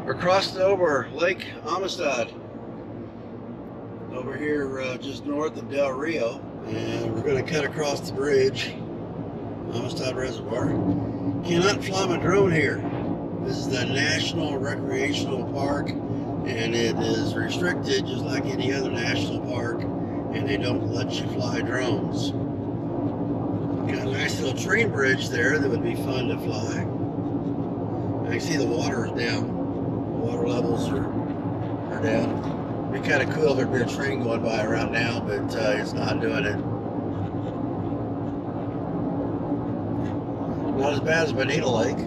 We're crossing over Lake Armistad over here just north of Del Rio, and we're going to cut across the bridge, Armistad Reservoir. Cannot fly my drone here. This is the National Recreational Park, and it is restricted just like any other national park, and they don't let you fly drones. Got a nice little train bridge there that would be fun to fly. I can see the water is down. Water levels are down. It'd be kind of cool if there'd be a train going by around now, but it's not doing it. Not as bad as Bonita Lake.